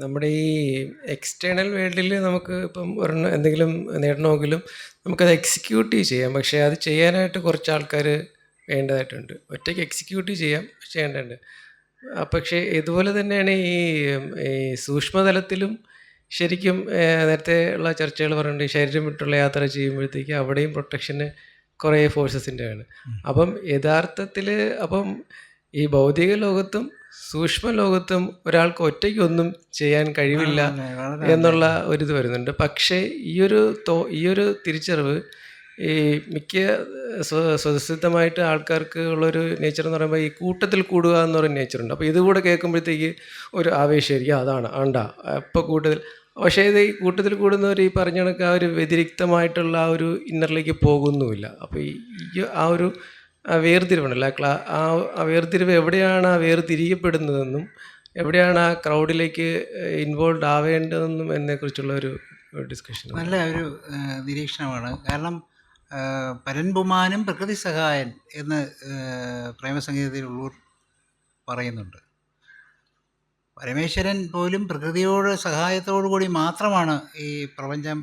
നമ്മുടെ ഈ എക്സ്റ്റേണൽ വേൾഡിൽ നമുക്ക് ഇപ്പം ഒരെണ്ണം എന്തെങ്കിലും നേടണമെങ്കിലും നമുക്കത് എക്സിക്യൂട്ടീവ് ചെയ്യാം. പക്ഷേ അത് ചെയ്യാനായിട്ട് കുറച്ച് ആൾക്കാർ വേണ്ടതായിട്ടുണ്ട്. ഒറ്റയ്ക്ക് എക്സിക്യൂട്ടീവ് ചെയ്യാം, ചെയ്യേണ്ടതുണ്ട്. പക്ഷേ ഇതുപോലെ തന്നെയാണ് ഈ സൂക്ഷ്മതലത്തിലും ശരിക്കും നേരത്തെ ഉള്ള ചർച്ചകൾ പറയുന്നുണ്ട്, ശരീരം വിട്ടുള്ള യാത്ര ചെയ്യുമ്പോഴത്തേക്ക് അവിടെയും പ്രൊട്ടക്ഷന് കുറേ ഫോഴ്സസിൻ്റെ ആണ്. അപ്പം യഥാർത്ഥത്തിൽ അപ്പം ഈ ഭൗതിക ലോകത്തും സൂക്ഷ്മ ലോകത്തും ഒരാൾക്ക് ഒറ്റയ്ക്കൊന്നും ചെയ്യാൻ കഴിവില്ല എന്നുള്ള ഒരിത് വരുന്നുണ്ട്. പക്ഷേ ഈയൊരു തിരിച്ചറിവ് ഈ മിക്ക സ്വതസിദ്ധമായിട്ട് ആൾക്കാർക്ക് ഉള്ളൊരു നേച്ചർ എന്ന് പറയുമ്പോൾ ഈ കൂട്ടത്തിൽ കൂടുക എന്ന് പറയുന്ന നേച്ചറുണ്ട്. അപ്പോൾ ഇതുകൂടെ കേൾക്കുമ്പോഴത്തേക്ക് ഒരു ആവേശമായിരിക്കും, അതാണ് ആണ്ടാ ഇപ്പോൾ കൂടുതൽ. പക്ഷേ ഇത് ഈ കൂട്ടത്തിൽ കൂടുന്നവർ ഈ പറഞ്ഞ കണക്ക് ആ ഒരു വ്യതിരിക്തമായിട്ടുള്ള ആ ഒരു ഇന്നറിലേക്ക് പോകുന്നുമില്ല. അപ്പോൾ ഈ ആ ഒരു വേർതിരിവുണ്ടല്ലോ, ആ വേർതിരിവ് എവിടെയാണ് ആ വേർതിരിയപ്പെടുന്നതെന്നും എവിടെയാണ് ആ ക്രൗഡിലേക്ക് ഇൻവോൾവ് ആവേണ്ടതെന്നും എന്നതിനെക്കുറിച്ചുള്ള ഒരു ഡിസ്കഷൻ. നല്ല ഒരു നിരീക്ഷണമാണ്. കാരണം പരൻപുമാനും പ്രകൃതി സഹായൻ എന്ന് പ്രേമസംഗീതത്തിൽ ഉള്ളൂർ പറയുന്നുണ്ട്. പരമേശ്വരൻ പോലും പ്രകൃതിയോട് സഹായത്തോടു കൂടി മാത്രമാണ് ഈ പ്രപഞ്ചം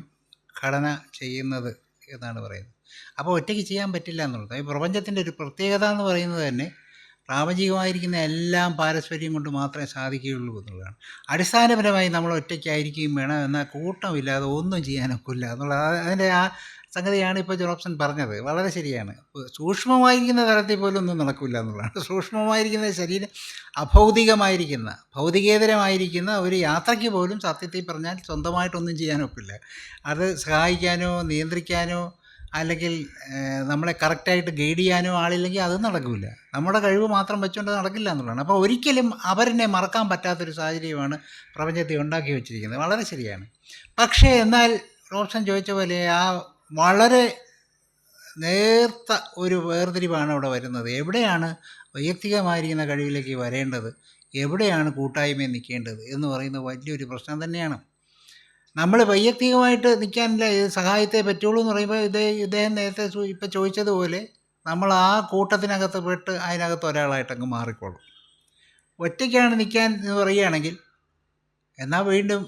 ഘടന ചെയ്യുന്നത് എന്നാണ് പറയുന്നത്. അപ്പോൾ ഒറ്റയ്ക്ക് ചെയ്യാൻ പറ്റില്ല എന്നുള്ളത്. ഈ പ്രപഞ്ചത്തിൻ്റെ ഒരു പ്രത്യേകത എന്ന് പറയുന്നത് തന്നെ പ്രാപഞ്ചികമായിരിക്കുന്ന എല്ലാം പാരസ്പര്യം കൊണ്ട് മാത്രമേ സാധിക്കുകയുള്ളൂ എന്നുള്ളതാണ്. അടിസ്ഥാനപരമായി നമ്മൾ ഒറ്റയ്ക്കായിരിക്കുകയും വേണം, എന്നാൽ കൂട്ടമില്ലാതെ ഒന്നും ചെയ്യാനൊക്കില്ല എന്നുള്ളത് അതിൻ്റെ ആ സംഗതിയാണ് ഇപ്പോൾ ജോബ്സൺ പറഞ്ഞത്. വളരെ ശരിയാണ്. സൂക്ഷ്മമായിരിക്കുന്ന തലത്തിൽ പോലും ഒന്നും നടക്കില്ല എന്നുള്ളതാണ്. സൂക്ഷ്മമായിരിക്കുന്ന ശരീരം അഭൗതികമായിരിക്കുന്ന ഭൗതികേതരമായിരിക്കുന്ന ഒരു യാത്രയ്ക്ക് പോലും സത്യത്തിൽ പറഞ്ഞാൽ സ്വന്തമായിട്ടൊന്നും ചെയ്യാനൊക്കില്ല. അത് സഹായിക്കാനോ നിയന്ത്രിക്കാനോ അല്ലെങ്കിൽ നമ്മളെ കറക്റ്റായിട്ട് ഗൈഡ് ചെയ്യാനോ ആളില്ലെങ്കിൽ അത് നടക്കില്ല. നമ്മുടെ കഴിവ് മാത്രം വെച്ചുകൊണ്ട് നടക്കില്ല എന്നുള്ളതാണ്. അപ്പോൾ ഒരിക്കലും അവരെന്നെ മറക്കാൻ പറ്റാത്തൊരു സാഹചര്യമാണ് പ്രപഞ്ചത്തെ ഉണ്ടാക്കി വെച്ചിരിക്കുന്നത്. വളരെ ശരിയാണ്. പക്ഷേ എന്നാൽ റോബ്സൺ ചോദിച്ച പോലെ ആ വളരെ നേർത്ത ഒരു വേർതിരിവാണ് അവിടെ വരുന്നത്. എവിടെയാണ് വൈയക്തികമായിരിക്കുന്ന കഴിവിലേക്ക് വരേണ്ടത്, എവിടെയാണ് കൂട്ടായ്മയിൽ നിൽക്കേണ്ടത് എന്ന് പറയുന്നത് വലിയൊരു പ്രശ്നം തന്നെയാണ്. നമ്മൾ വൈയക്തികമായിട്ട് നിൽക്കാനില്ല, സഹായത്തെ പറ്റുള്ളൂ എന്ന് പറയുമ്പോൾ ഇദ്ദേഹം നേരത്തെ ഇപ്പം ചോദിച്ചതുപോലെ നമ്മൾ ആ കൂട്ടത്തിനകത്ത് പെട്ട് അതിനകത്ത് ഒരാളായിട്ടങ്ങ് മാറിക്കോളും. ഒറ്റയ്ക്കാണ് നിൽക്കാൻ എന്ന് പറയുകയാണെങ്കിൽ എന്നാൽ വീണ്ടും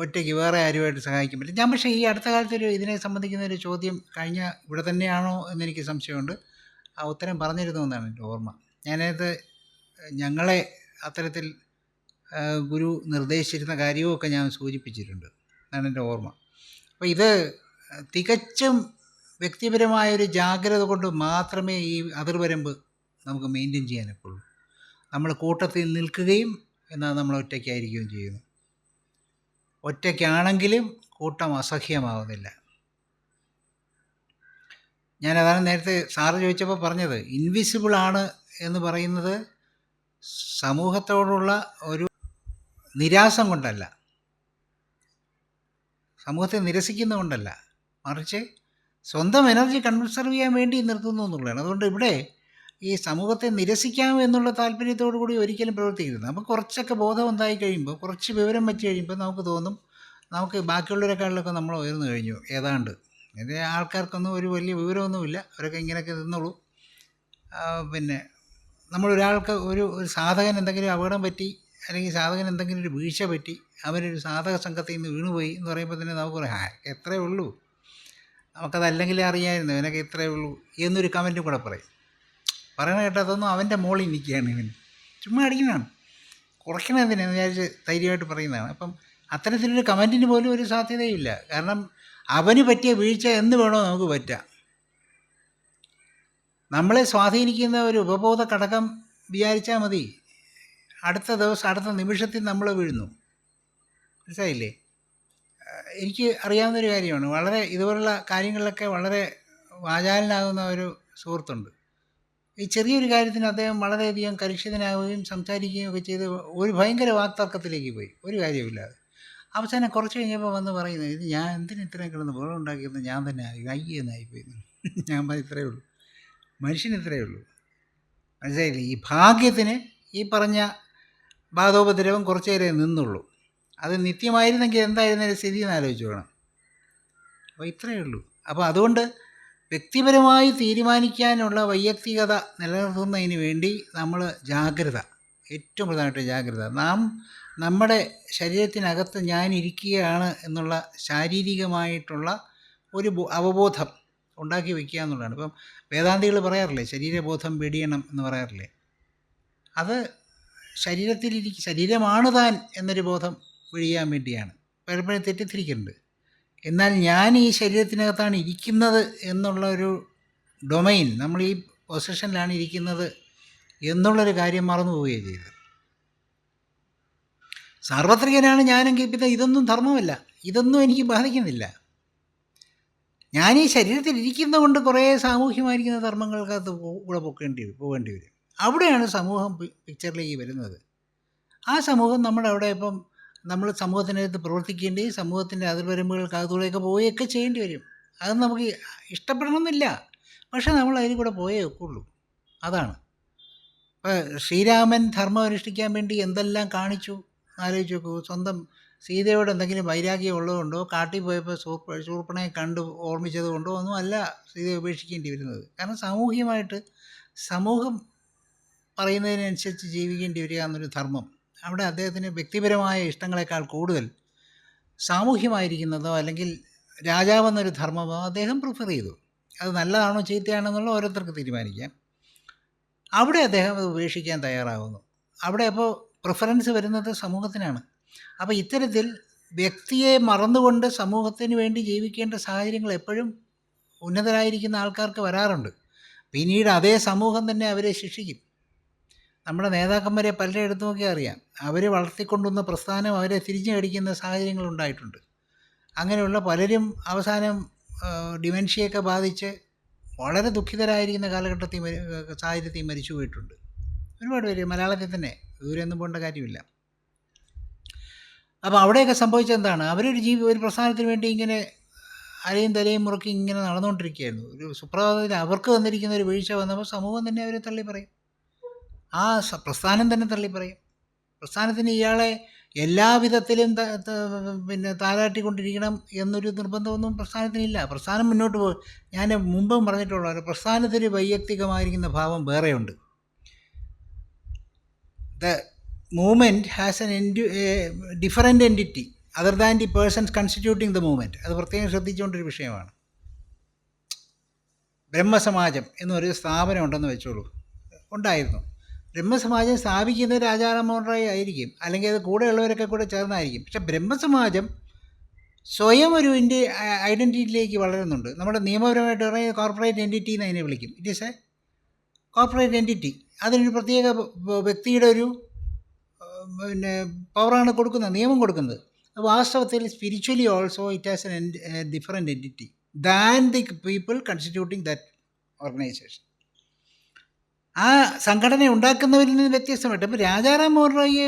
ഒറ്റയ്ക്ക് വേറെ ആരുമായിട്ട് സഹായിക്കാൻ പറ്റും. ഞാൻ പക്ഷേ ഈ അടുത്ത കാലത്തൊരു ഇതിനെ സംബന്ധിക്കുന്ന ഒരു ചോദ്യം കഴിഞ്ഞ ഇവിടെ തന്നെയാണോ എന്നെനിക്ക് സംശയമുണ്ട്. ആ ഉത്തരം പറഞ്ഞിരുന്നു എന്നാണ് എൻ്റെ ഓർമ്മ. ഞാനത് ഞങ്ങളെ അത്തരത്തിൽ ഗുരു നിർദ്ദേശിച്ചിരുന്ന കാര്യവുമൊക്കെ ഞാൻ സൂചിപ്പിച്ചിട്ടുണ്ട് എന്നാണ് എൻ്റെ ഓർമ്മ. അപ്പോൾ ഇത് തികച്ചും വ്യക്തിപരമായൊരു ജാഗ്രത കൊണ്ട് മാത്രമേ ഈ അതിർവരമ്പ് നമുക്ക് മെയിൻറ്റെയിൻ ചെയ്യാനൊക്കുള്ളൂ. നമ്മൾ കൂട്ടത്തിൽ നിൽക്കുകയും എന്നാൽ നമ്മൾ ഒറ്റയ്ക്കായിരിക്കുകയും ചെയ്യുന്നു. ഒറ്റയ്ക്കാണെങ്കിലും കൂട്ടം അസഹ്യമാവുന്നില്ല. ഞാനതാണ് നേരത്തെ സാറ് ചോദിച്ചപ്പോൾ പറഞ്ഞത്. ഇൻവിസിബിളാണ് എന്ന് പറയുന്നത് സമൂഹത്തോടുള്ള ഒരു നിരാസം കൊണ്ടല്ല, സമൂഹത്തെ നിരസിക്കുന്നതുകൊണ്ടല്ല, മറിച്ച് സ്വന്തം എനർജി കൺസർവ് ചെയ്യാൻ വേണ്ടി നിർത്തുന്നു എന്നുള്ളതാണ്. അതുകൊണ്ട് ഇവിടെ ഈ സമൂഹത്തെ നിരസിക്കാം എന്നുള്ള താല്പര്യത്തോടു കൂടി ഒരിക്കലും പ്രവർത്തിക്കരുത്. നമുക്ക് കുറച്ചൊക്കെ ബോധം ഉണ്ടായി കഴിയുമ്പോൾ, കുറച്ച് വിവരം വെച്ച് കഴിയുമ്പോൾ നമുക്ക് തോന്നും നമുക്ക് ബാക്കിയുള്ളവരെക്കാളിലൊക്കെ നമ്മൾ ഉയർന്നു കഴിഞ്ഞു ഏതാണ്ട്. ഇത് ആൾക്കാർക്കൊന്നും ഒരു വലിയ വിവരമൊന്നുമില്ല, അവരൊക്കെ ഇങ്ങനെയൊക്കെ നിന്നുള്ളൂ. പിന്നെ നമ്മളൊരാൾക്ക് ഒരു സാധകൻ എന്തെങ്കിലും അപകടം പറ്റി അല്ലെങ്കിൽ സാധകൻ എന്തെങ്കിലും ഒരു വീഴ്ച പറ്റി അവരൊരു സാധക സംഘത്തിൽ നിന്ന് വീണുപോയി എന്ന് പറയുമ്പോൾ തന്നെ നമുക്ക് പറയാം എത്രയേ ഉള്ളൂ, നമുക്കതല്ലെങ്കിൽ അറിയാമായിരുന്നു, ഇവനൊക്കെ ഇത്രയേ ഉള്ളൂ എന്നൊരു കമൻറ്റും കൂടെ പറയും. പറയണ കേട്ടതൊന്നും അവൻ്റെ മോളിൽ നിൽക്കുകയാണ്, ഇവൻ ചുമ്മാ അടിക്കുന്നതാണ്, കുറയ്ക്കണതിനെന്ന് വിചാരിച്ച് ധൈര്യമായിട്ട് പറയുന്നതാണ്. അപ്പം അത്തരത്തിലൊരു കമൻറ്റിന് പോലും ഒരു സാധ്യതയില്ല. കാരണം അവന് പറ്റിയ വീഴ്ച എന്ന് വേണോ നമുക്ക് പറ്റാം. നമ്മളെ സ്വാധീനിക്കുന്ന ഒരു ഉപബോധ ഘടകം വിചാരിച്ചാൽ മതി, അടുത്ത ദിവസം അടുത്ത നിമിഷത്തിൽ നമ്മൾ വീഴുന്നു. മനസ്സിലായില്ലേ? എനിക്ക് അറിയാവുന്നൊരു കാര്യമാണ്. വളരെ ഇതുപോലുള്ള കാര്യങ്ങളിലൊക്കെ വളരെ വാചാലനാകുന്ന ഒരു സുഹൃത്തുണ്ട്. ഈ ചെറിയൊരു കാര്യത്തിന് അദ്ദേഹം വളരെയധികം കലുഷിതനാവുകയും സംസാരിക്കുകയും ഒക്കെ ചെയ്ത് ഒരു ഭയങ്കര വാക്തർക്കത്തിലേക്ക് പോയി, ഒരു കാര്യമില്ലാതെ. അവസാനം കുറച്ച് കഴിഞ്ഞപ്പോൾ വന്ന് പറയുന്നത്, ഇത് ഞാൻ എന്തിനും ഇത്രയും കിടന്ന് ബഹളം ഉണ്ടാക്കിയത് ഞാൻ തന്നെ അയ്യെന്നായിപ്പോയി. ഞാൻ പറഞ്ഞു ഇത്രയേ ഉള്ളൂ, മനുഷ്യന് ഇത്രയേ ഉള്ളൂ. മനസ്സിലായില്ലേ? ഈ ഭാഗ്യത്തിന് ഈ പറഞ്ഞ ബാധോപദ്രവം കുറച്ചു നേരമേ നിന്നുള്ളൂ. അത് നിത്യമായിരുന്നെങ്കിൽ എന്തായിരുന്നതിൻ്റെ സ്ഥിതി എന്ന് ആലോചിച്ച് വേണം. അപ്പോൾ ഇത്രയേ ഉള്ളൂ. അപ്പോൾ അതുകൊണ്ട് വ്യക്തിപരമായി തീരുമാനിക്കാനുള്ള വൈയക്തികത നിലനിർത്തുന്നതിന് വേണ്ടി നമ്മൾ ജാഗ്രത, ഏറ്റവും പ്രധാനമായിട്ട് ജാഗ്രത. നാം നമ്മുടെ ശരീരത്തിനകത്ത് ഞാൻ ഇരിക്കുകയാണ് എന്നുള്ള ശാരീരികമായിട്ടുള്ള ഒരു അവബോധം ഉണ്ടാക്കി വയ്ക്കുക എന്നുള്ളതാണ്. ഇപ്പം വേദാന്തികൾ പറയാറില്ലേ, ശരീരബോധം വെടിയണം എന്ന് പറയാറില്ലേ. അത് ശരീരമാണ് താൻ എന്നൊരു ബോധം വെടിയാൻ വേണ്ടിയാണ്. പലപ്പോഴും തെറ്റിദ്ധരിക്കുന്നുണ്ട്. എന്നാൽ ഞാൻ ഈ ശരീരത്തിനകത്താണ് ഇരിക്കുന്നത് എന്നുള്ള ഒരു ഡൊമൈൻ, നമ്മൾ ഈ പൊസിഷനിലാണ് ഇരിക്കുന്നത് എന്നുള്ളൊരു കാര്യം മറന്നു പോവുകയാണ് ചെയ്തത്. സാർവത്രികനാണ് ഞാനെങ്കിൽ പിന്നെ ഇതൊന്നും ധർമ്മമല്ല, ഇതൊന്നും എനിക്ക് ബാധിക്കുന്നില്ല. ഞാൻ ഈ ശരീരത്തിൽ ഇരിക്കുന്നത് കൊണ്ട് കുറേ സാമൂഹ്യമായിരിക്കുന്ന ധർമ്മങ്ങൾക്കകത്ത് കൂടെ പോകേണ്ടി വരും. അവിടെയാണ് സമൂഹം പിക്ചറിലേക്ക് വരുന്നത്. ആ സമൂഹം നമ്മുടെ അവിടെ ഇപ്പം നമ്മൾ സമൂഹത്തിനകത്ത് പ്രവർത്തിക്കേണ്ടി സമൂഹത്തിൻ്റെ അതിർവരമ്പുകൾക്കകത്തൂടെയൊക്കെ പോവുകയൊക്കെ ചെയ്യേണ്ടി വരും. അത് നമുക്ക് ഇഷ്ടപ്പെടണമെന്നില്ല, പക്ഷെ നമ്മൾ അതിൽ കൂടെ പോയേ ഒക്കുള്ളൂ. അതാണ്. ഇപ്പോൾ ശ്രീരാമൻ ധർമ്മം അനുഷ്ഠിക്കാൻ വേണ്ടി എന്തെല്ലാം കാണിച്ചു ആലോചിച്ച് നോക്കൂ. സ്വന്തം സീതയോട് എന്തെങ്കിലും വൈരാഗ്യം ഉള്ളതുകൊണ്ടോ കാട്ടിൽ പോയപ്പോൾ ശൂർപ്പണയെ കണ്ട് ഓർമ്മിച്ചത് കൊണ്ടോ ഒന്നും അല്ല സീതയെ ഉപേക്ഷിക്കേണ്ടി വരുന്നത്. കാരണം സാമൂഹികമായിട്ട് സമൂഹം പറയുന്നതിനനുസരിച്ച് ജീവിക്കേണ്ടി വരിക എന്നൊരു ധർമ്മം അവിടെ അദ്ദേഹത്തിന് വ്യക്തിപരമായ ഇഷ്ടങ്ങളെക്കാൾ കൂടുതൽ സാമൂഹ്യമായിരിക്കുന്നതോ അല്ലെങ്കിൽ രാജാവെന്നൊരു ധർമ്മമോ അദ്ദേഹം പ്രിഫർ ചെയ്തു. അത് നല്ലതാണോ ചീത്തയാണോ എന്നുള്ള ഓരോരുത്തർക്ക് തീരുമാനിക്കാം. അവിടെ അദ്ദേഹം അത് ഉപേക്ഷിക്കാൻ തയ്യാറാകുന്നു. അവിടെ അപ്പോൾ പ്രിഫറൻസ് വരുന്നത് സമൂഹത്തിനാണ്. അപ്പോൾ ഇത്തരത്തിൽ വ്യക്തിയെ മറന്നുകൊണ്ട് സമൂഹത്തിന് വേണ്ടി ജീവിക്കേണ്ട സാഹചര്യങ്ങൾ എപ്പോഴും ഉന്നതരായിരിക്കുന്ന ആൾക്കാർക്ക് വരാറുണ്ട്. പിന്നീട് അതേ സമൂഹം തന്നെ അവരെ ശിക്ഷിക്കും. നമ്മുടെ നേതാക്കന്മാരെ പലരെ എടുത്തു നോക്കിയാൽ അറിയാം, അവർ വളർത്തിക്കൊണ്ടുവന്ന പ്രസ്ഥാനം അവരെ തിരിഞ്ഞു കടിക്കുന്ന സാഹചര്യങ്ങൾ ഉണ്ടായിട്ടുണ്ട്. അങ്ങനെയുള്ള പലരും അവസാനം ഡിമെൻഷ്യയൊക്കെ ബാധിച്ച് വളരെ ദുഃഖിതരായിരിക്കുന്ന സാഹചര്യത്തിൽ മരിച്ചു പോയിട്ടുണ്ട്. ഒരുപാട് പേര് മലയാളത്തിൽ തന്നെ, ദൂരെയൊന്നും പോകേണ്ട കാര്യമില്ല. അപ്പോൾ അവിടെയൊക്കെ സംഭവിച്ചെന്താണ്, ഒരു പ്രസ്ഥാനത്തിന് വേണ്ടി ഇങ്ങനെ അരയും തലയും മുറുക്കി ഇങ്ങനെ നടന്നുകൊണ്ടിരിക്കുകയായിരുന്നു. ഒരു സുപ്രഭാതത്തിൽ അവർക്ക് വന്നിരിക്കുന്ന ഒരു വീഴ്ച വന്നപ്പോൾ സമൂഹം തന്നെ അവരെ തള്ളി പറയും, ആ പ്രസ്ഥാനം തന്നെ തള്ളി പറയും. പ്രസ്ഥാനത്തിന് ഇയാളെ എല്ലാ വിധത്തിലും പിന്നെ താരാട്ടിക്കൊണ്ടിരിക്കണം എന്നൊരു നിർബന്ധമൊന്നും പ്രസ്ഥാനത്തിനില്ല. പ്രസ്ഥാനം മുന്നോട്ട് പോകും. ഞാൻ മുമ്പും പറഞ്ഞിട്ടുള്ള പ്രസ്ഥാനത്തിന് വൈയക്തികമായിരിക്കുന്ന ഭാവം വേറെയുണ്ട്. The movement has different entity other than the persons constituting the movement. അത് പ്രത്യേകം ശ്രദ്ധിച്ചുകൊണ്ടൊരു വിഷയമാണ്. ബ്രഹ്മസമാജം എന്നൊരു സ്ഥാപനം ഉണ്ടെന്ന് വെച്ചോളൂ, ഉണ്ടായിരുന്നു. ബ്രഹ്മസമാജം സ്ഥാപിക്കുന്നത് രാജാറാം മോഹൻ റോയ് ആയിരിക്കും, അല്ലെങ്കിൽ അത് കൂടെയുള്ളവരൊക്കെ കൂടെ ചേർന്നായിരിക്കും. പക്ഷേ ബ്രഹ്മസമാജം സ്വയം ഒരു ഐഡൻറ്റിറ്റിയിലേക്ക് വളരുന്നുണ്ട്. നമ്മുടെ നിയമപരമായിട്ട് പറയുന്നത് കോർപ്പറേറ്റ് എൻറ്റിറ്റി എന്ന് അതിനെ വിളിക്കും. It is A corporate entity. അതിനൊരു പ്രത്യേക വ്യക്തിയുടെ ഒരു പിന്നെ പവറാണ് കൊടുക്കുന്നത്, നിയമം കൊടുക്കുന്നത്. വാസ്തവത്തിൽ spiritually also it has a different entity than the people constituting that organisation. ആ സംഘടന ഉണ്ടാക്കുന്നവരിൽ നിന്ന് വ്യത്യസ്തമായിട്ട് ഇപ്പോൾ രാജാറാം മോഹൻ റോയിയെ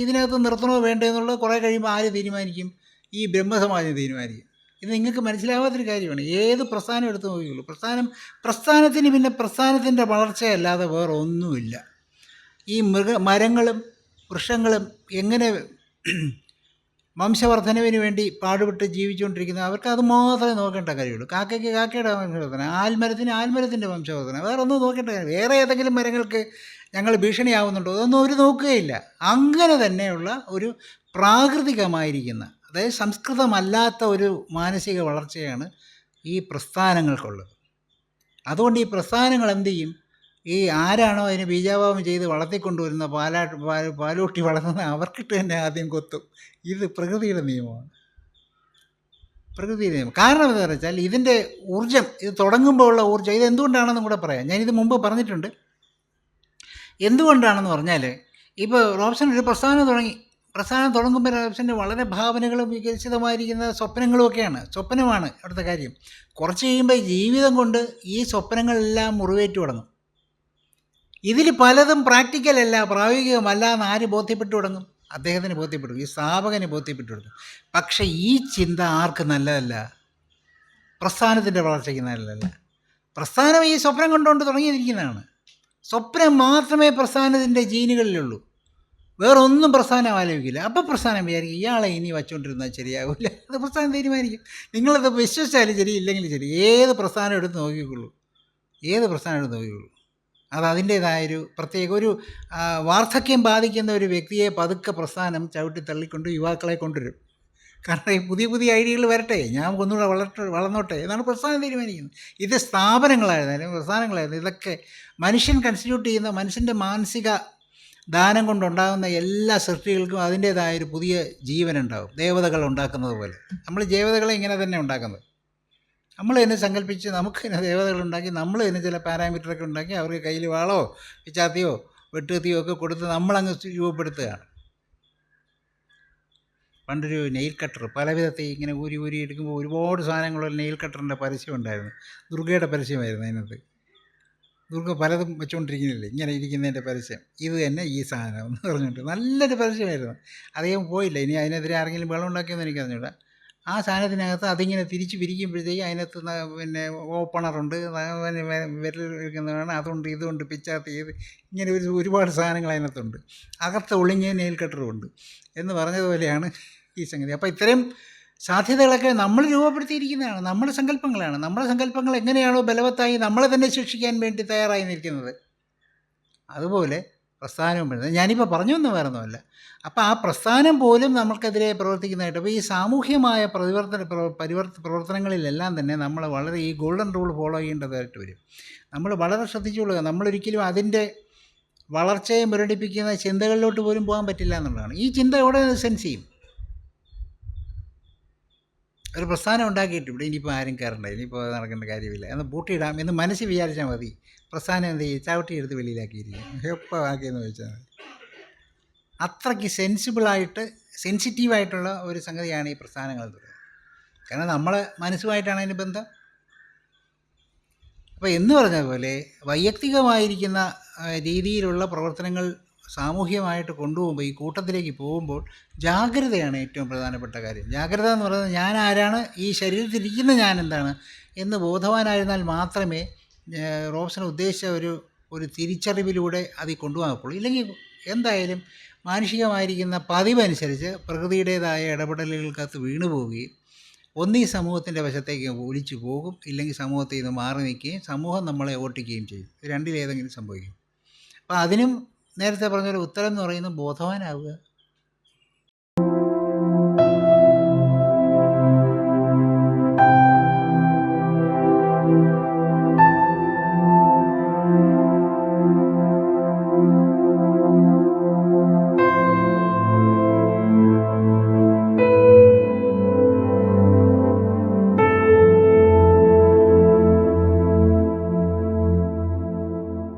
ഇതിനകത്ത് നിർത്തണോ വേണ്ടോ എന്നുള്ളത് കുറേ കഴിയുമ്പോൾ ആര് തീരുമാനിക്കും? ഈ ബ്രഹ്മസമാജം തീരുമാനിക്കും. ഇത് നിങ്ങൾക്ക് മനസ്സിലാവാത്തൊരു കാര്യമാണ്. ഏത് പ്രസ്ഥാനം എടുത്ത് നോക്കിയുള്ളൂ, പ്രസ്ഥാനത്തിന് പിന്നെ പ്രസ്ഥാനത്തിൻ്റെ വളർച്ചയല്ലാതെ വേറെ ഒന്നുമില്ല. ഈ മരങ്ങളും വൃക്ഷങ്ങളും എങ്ങനെ വംശവർദ്ധനവിന് വേണ്ടി പാടുപെട്ട് ജീവിച്ചുകൊണ്ടിരിക്കുന്നത്, അവർക്ക് അത് മാത്രമേ നോക്കേണ്ട കാര്യമുള്ളൂ. കാക്കയ്ക്ക് കാക്കയുടെ വംശവർദ്ധന, ആൽമരത്തിൻ്റെ വംശവർദ്ധന, വേറെ ഒന്നും നോക്കേണ്ട കാര്യം. വേറെ ഏതെങ്കിലും മരങ്ങൾക്ക് ഞങ്ങൾ ഭീഷണിയാവുന്നുണ്ടോ, അതൊന്നും അവർ നോക്കുകയില്ല. അങ്ങനെ തന്നെയുള്ള ഒരു പ്രാകൃതികമായിരിക്കുന്ന, അതായത് സംസ്കൃതമല്ലാത്ത ഒരു മാനസിക വളർച്ചയാണ് ഈ പ്രസ്ഥാനങ്ങൾക്കുള്ളത്. അതുകൊണ്ട് ഈ പ്രസ്ഥാനങ്ങൾ എന്ത് ചെയ്യും? ഈ ആരാണോ അതിന് ബീജാപാപം ചെയ്ത് വളർത്തിക്കൊണ്ടുവരുന്ന പാലൂട്ടി വളർത്തുന്ന അവർക്കിട്ട് തന്നെ ആദ്യം കൊത്തും. ഇത് പ്രകൃതിയുടെ നിയമമാണ്, പ്രകൃതിയുടെ നിയമം. കാരണം എന്താണെന്ന് വെച്ചാൽ ഇതിൻ്റെ ഊർജ്ജം, ഇത് തുടങ്ങുമ്പോൾ ഉള്ള ഊർജ്ജം, ഇത് എന്തുകൊണ്ടാണെന്നും കൂടെ പറയാം. ഞാനിത് മുമ്പ് പറഞ്ഞിട്ടുണ്ട്. എന്തുകൊണ്ടാണെന്ന് പറഞ്ഞാൽ, ഇപ്പോൾ റോബ്സൺ ഒരു പ്രസ്ഥാനം തുടങ്ങുമ്പോൾ റോബ്സൻ്റെ വളരെ ഭാവനകളും വികസിതമായിരിക്കുന്ന സ്വപ്നമാണ് അവിടുത്തെ കാര്യം. കുറച്ച് കഴിയുമ്പോൾ ജീവിതം കൊണ്ട് ഈ സ്വപ്നങ്ങളെല്ലാം മുറിവേറ്റു തുടങ്ങും. ഇതിൽ പലതും പ്രാക്ടിക്കലല്ല, പ്രായോഗികമല്ല എന്ന് ആര് ബോധ്യപ്പെട്ടു തുടങ്ങും? അദ്ദേഹത്തിന് ബോധ്യപ്പെടും, ഈ സ്ഥാപകന് ബോധ്യപ്പെട്ടു തുടങ്ങും. പക്ഷേ ഈ ചിന്ത ആർക്ക് നല്ലതല്ല? പ്രസ്ഥാനത്തിൻ്റെ വളർച്ചയ്ക്ക് നല്ലതല്ല. പ്രസ്ഥാനം ഈ സ്വപ്നം കൊണ്ടുകൊണ്ട് തുടങ്ങിയിരിക്കുന്നതാണ്. സ്വപ്നം മാത്രമേ പ്രസ്ഥാനത്തിൻ്റെ ജീനുകളിലുള്ളൂ, വേറെ ഒന്നും പ്രസ്ഥാനം ആലോചിക്കില്ല. അപ്പോൾ പ്രസ്ഥാനം വിചാരിക്കും ഇയാളെ ഇനി വച്ചുകൊണ്ടിരുന്നാൽ ശരിയാകില്ല. അത് പ്രസ്ഥാനം തീരുമാനിക്കും. നിങ്ങളത് വിശ്വസിച്ചാലും ശരി, ഇല്ലെങ്കിലും ശരി, ഏത് പ്രസ്ഥാനം എടുത്ത് നോക്കിക്കൊള്ളൂ. അത് അതിൻ്റേതായൊരു പ്രത്യേക ഒരു വാർദ്ധക്യം ബാധിക്കുന്ന ഒരു വ്യക്തിയെ പതുക്കെ പ്രസ്ഥാനം ചവിട്ടി തള്ളിക്കൊണ്ട് യുവാക്കളെ കൊണ്ടുവരും. കാരണം ഈ പുതിയ പുതിയ ഐഡിയകൾ വരട്ടെ, ഞാൻ ഒന്നുകൂടെ വളർന്നോട്ടെ എന്നാണ് പ്രസ്ഥാനം തീരുമാനിക്കുന്നത്. ഇത് സ്ഥാപനങ്ങളായിരുന്നാലും പ്രസ്ഥാനങ്ങളായിരുന്നു, ഇതൊക്കെ മനുഷ്യൻ കൺസ്റ്റിറ്റ്യൂട്ട് ചെയ്യുന്ന മനുഷ്യൻ്റെ മാനസിക ദാനം കൊണ്ടുണ്ടാകുന്ന എല്ലാ സൃഷ്ടികൾക്കും അതിൻ്റേതായൊരു പുതിയ ജീവനുണ്ടാകും. ദേവതകൾ ഉണ്ടാക്കുന്നത് പോലെ നമ്മൾ ദേവതകളെ ഇങ്ങനെ തന്നെ ഉണ്ടാക്കുന്നത്. നമ്മൾ തന്നെ സങ്കല്പിച്ച് നമുക്ക് തന്നെ ദേവതകളുണ്ടാക്കി, നമ്മൾ തന്നെ ചില പാരാമീറ്ററൊക്കെ ഉണ്ടാക്കി അവർക്ക് കയ്യിൽ വാളോ പിച്ചാത്തിയോ വെട്ടുകത്തിയോ ഒക്കെ കൊടുത്ത് നമ്മളങ്ങ് രൂപപ്പെടുത്തുകയാണ്. പണ്ടൊരു നെയിൽ കട്ടർ പല വിധത്തിൽ ഇങ്ങനെ ഊരി ഊരി എടുക്കുമ്പോൾ ഒരുപാട് സാധനങ്ങളുള്ള നെയിൽ കട്ടറിൻ്റെ പരസ്യം ഉണ്ടായിരുന്നു. ദുർഗയുടെ പരസ്യമായിരുന്നു അതിനകത്ത്. ദുർഗ പലതും വെച്ചുകൊണ്ടിരിക്കുന്നില്ലേ, ഇങ്ങനെ ഇരിക്കുന്നതിൻ്റെ പരസ്യം, ഇത് തന്നെ ഈ സാധനം എന്ന് പറഞ്ഞിട്ട് നല്ലൊരു പരസ്യമായിരുന്നു. അധികം പോയില്ല. ഇനി അതിനെതിരെ ആരെങ്കിലും വെള്ളം ഉണ്ടാക്കിയെന്ന് എനിക്ക് അറിഞ്ഞൂടാ. ആ സാധനത്തിനകത്ത് അതിങ്ങനെ തിരിച്ച് പിരിക്കുമ്പോഴത്തേക്ക് അതിനകത്ത് പിന്നെ ഓപ്പണറുണ്ട്, വിരൽ വെക്കുന്നതാണ്, അതുണ്ട്, ഇതുണ്ട്, പിച്ചാത്തി, ഇത് ഇങ്ങനെ ഒരുപാട് സാധനങ്ങൾ അതിനകത്തുണ്ട്. അകത്ത് ഒളിഞ്ഞ നെയിൽ കട്ടറുമുണ്ട് എന്ന് പറഞ്ഞതുപോലെയാണ് ഈ സംഗതി. അപ്പോൾ ഇത്തരം സാധ്യതകളൊക്കെ നമ്മൾ രൂപപ്പെടുത്തിയിരിക്കുന്നതാണ്, നമ്മുടെ സങ്കല്പങ്ങളാണ്. നമ്മുടെ സങ്കല്പങ്ങൾ എങ്ങനെയാണോ ബലവത്തായി നമ്മളെ തന്നെ ശിക്ഷിക്കാൻ വേണ്ടി തയ്യാറായി നിൽക്കുന്നത്, അതുപോലെ പ്രസ്ഥാനവും വരുന്നത്. ഞാനിപ്പോൾ പറഞ്ഞൊന്നും വേറൊന്നുമല്ല. അപ്പോൾ ആ പ്രസ്ഥാനം പോലും നമ്മൾക്കെതിരെ പ്രവർത്തിക്കുന്നതായിട്ട്. അപ്പോൾ ഈ സാമൂഹ്യമായ പ്രവർത്തനങ്ങളിലെല്ലാം തന്നെ നമ്മൾ വളരെ ഈ ഗോൾഡൻ റൂൾ ഫോളോ ചെയ്യേണ്ടതായിട്ട് വരും. നമ്മൾ വളരെ ശ്രദ്ധിച്ചുകൊള്ളുക. നമ്മളൊരിക്കലും അതിൻ്റെ വളർച്ചയെ മുരടിപ്പിക്കുന്ന ചിന്തകളിലോട്ട് പോലും പോകാൻ പറ്റില്ല എന്നുള്ളതാണ്. ഈ ചിന്ത എവിടെ സെൻസ് ചെയ്യും? ഒരു പ്രസ്ഥാനം ഉണ്ടാക്കിയിട്ട് ഇവിടെ ഇനിയിപ്പോൾ ആരും കയറണ്ട, ഇനിയിപ്പോൾ നടക്കേണ്ട കാര്യമില്ല എന്ന് പൂട്ടിയിടാം എന്ന് മനസ്സിൽ വിചാരിച്ചാൽ മതി. പ്രസ്ഥാനം എന്ത് ചെയ്യും? ചവിട്ടി എടുത്ത് വെളിയിലാക്കിയിരിക്കും. എപ്പോൾ ആക്കിയെന്ന് ചോദിച്ചാൽ മതി. അത്രയ്ക്ക് സെൻസിറ്റീവായിട്ടുള്ള ഒരു സംഗതിയാണ് ഈ പ്രസ്ഥാനങ്ങൾ എന്ന് പറയുന്നത്. കാരണം നമ്മളെ മനസ്സുമായിട്ടാണ് അതിന് ബന്ധം. അപ്പോൾ എന്ന് പറഞ്ഞതുപോലെ വൈയക്തികമായിരിക്കുന്ന രീതിയിലുള്ള പ്രവർത്തനങ്ങൾ സാമൂഹ്യമായിട്ട് കൊണ്ടുപോകുമ്പോൾ, ഈ കൂട്ടത്തിലേക്ക് പോകുമ്പോൾ ജാഗ്രതയാണ് ഏറ്റവും പ്രധാനപ്പെട്ട കാര്യം. ജാഗ്രത എന്ന് പറയുന്നത് ഞാൻ ആരാണ്, ഈ ശരീരത്തിലിരിക്കുന്ന ഞാൻ എന്താണ് എന്ന് ബോധവാനായിരുന്നാൽ മാത്രമേ റോബ്സൺ ഉദ്ദേശിച്ച ഒരു തിരിച്ചറിവിലൂടെ അതിൽ കൊണ്ടുപോകാൻ. ഇല്ലെങ്കിൽ എന്തായാലും മാനുഷികമായിരിക്കുന്ന പതിവനുസരിച്ച് പ്രകൃതിയുടേതായ ഇടപെടലുകൾക്കകത്ത് വീണു പോവുകയും ഒന്നീ സമൂഹത്തിൻ്റെ വശത്തേക്ക് ഒലിച്ചു പോകും, ഇല്ലെങ്കിൽ സമൂഹത്തിൽ നിന്ന് മാറി നിൽക്കുകയും സമൂഹം നമ്മളെ ഓട്ടിക്കുകയും ചെയ്യും. രണ്ടിലേതെങ്കിലും സംഭവിക്കും. അപ്പോൾ അതിനും നേരത്തെ പറഞ്ഞ പോലെ ഉത്തരം എന്ന് പറയുന്നത് ബോധവാനാവുക.